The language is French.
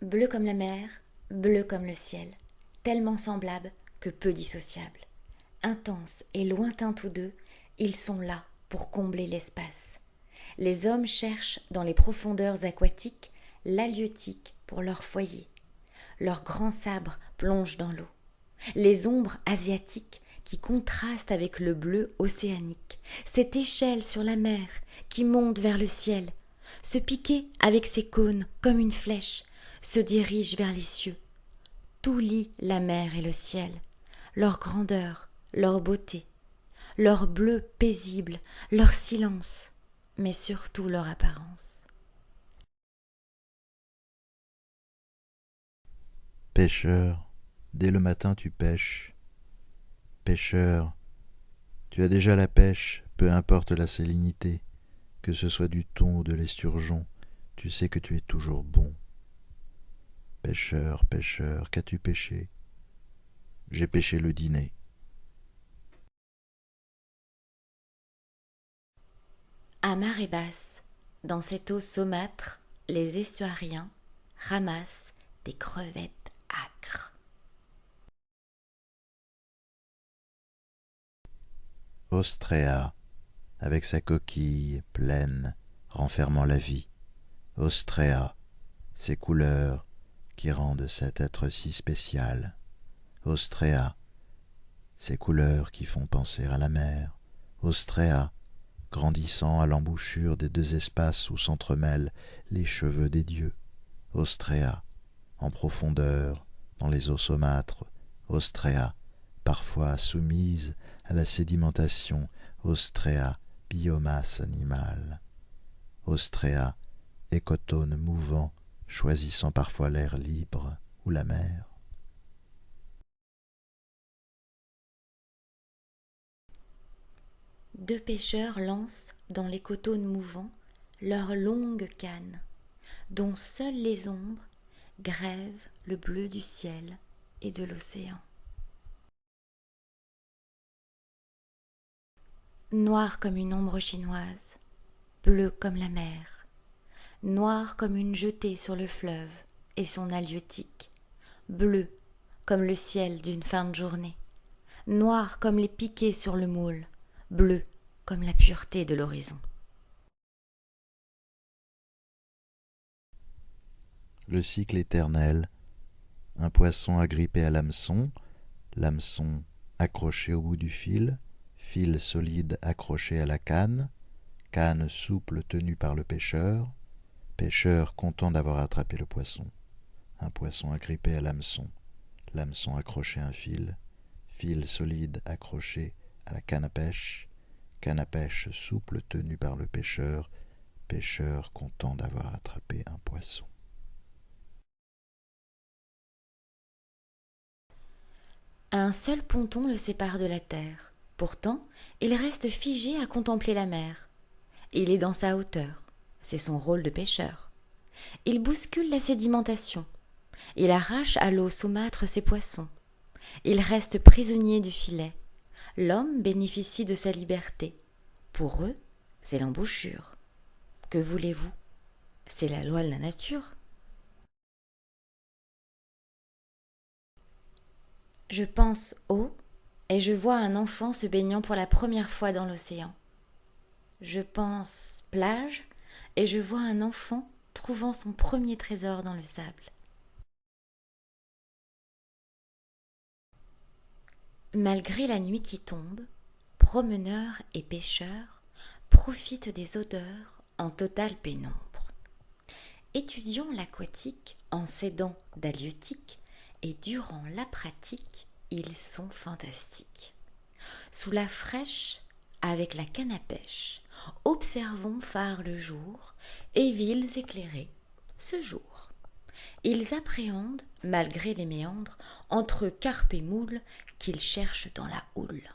bleu comme la mer, bleu comme le ciel, tellement semblables que peu dissociables. Intenses et lointains tous deux, ils sont là pour combler l'espace. Les hommes cherchent dans les profondeurs aquatiques l'halieutique pour leur foyer. Leurs grands sabres plongent dans l'eau. Les ombres asiatiques qui contrastent avec le bleu océanique, cette échelle sur la mer qui monte vers le ciel, ce piquet avec ses cônes comme une flèche, se dirige vers les cieux. Tout lie la mer et le ciel, leur grandeur, leur beauté, leur bleu paisible, leur silence, mais surtout leur apparence. Pêcheur, dès le matin tu pêches. Pêcheur, tu as déjà la pêche, peu importe la salinité, que ce soit du thon ou de l'esturgeon, tu sais que tu es toujours bon. Pêcheur, pêcheur, qu'as-tu pêché? J'ai pêché le dîner. À marée basse, dans cette eau saumâtre, les estuariens ramassent des crevettes âcres. Ostréa, avec sa coquille pleine, renfermant la vie. Ostréa, ses couleurs qui rendent cet être si spécial. Ostréa, ces couleurs qui font penser à la mer. Ostréa, grandissant à l'embouchure des deux espaces où s'entremêlent les cheveux des dieux. Ostréa, en profondeur, dans les eaux saumâtres. Ostréa, parfois soumise à la sédimentation. Ostréa, biomasse animale. Ostréa, écotone mouvant, choisissant parfois l'air libre ou la mer. Deux pêcheurs lancent dans les cotones mouvants leurs longues cannes, dont seules les ombres grèvent le bleu du ciel et de l'océan. Noir comme une ombre chinoise, bleu comme la mer, noir comme une jetée sur le fleuve et son halieutique, bleu comme le ciel d'une fin de journée, noir comme les piquets sur le moule, bleu comme la pureté de l'horizon. Le cycle éternel, un poisson agrippé à l'hameçon accroché au bout du fil solide accroché à la canne souple tenue par le pêcheur content d'avoir attrapé le poisson, un poisson agrippé à l'hameçon accroché à un fil solide accroché à la canne à pêche souple tenue par le pêcheur content d'avoir attrapé un poisson. Un seul ponton le sépare de la terre. Pourtant, il reste figé à contempler la mer. Il est dans sa hauteur. C'est son rôle de pêcheur. Il bouscule la sédimentation. Il arrache à l'eau saumâtre ses poissons. Il reste prisonnier du filet. L'homme bénéficie de sa liberté. Pour eux, c'est l'embouchure. Que voulez-vous? C'est la loi de la nature. Je pense eau et je vois un enfant se baignant pour la première fois dans l'océan. Je pense plage et je vois un enfant trouvant son premier trésor dans le sable. Malgré la nuit qui tombe, promeneurs et pêcheurs profitent des odeurs en totale pénombre. Étudiant l'aquatique en s'aidant d'halieutiques et durant la pratique, ils sont fantastiques. Sous la fraîche, avec la canne à pêche, observons phare le jour et villes éclairées ce jour. Ils appréhendent, malgré les méandres, entre carpe et moule qu'ils cherchent dans la houle.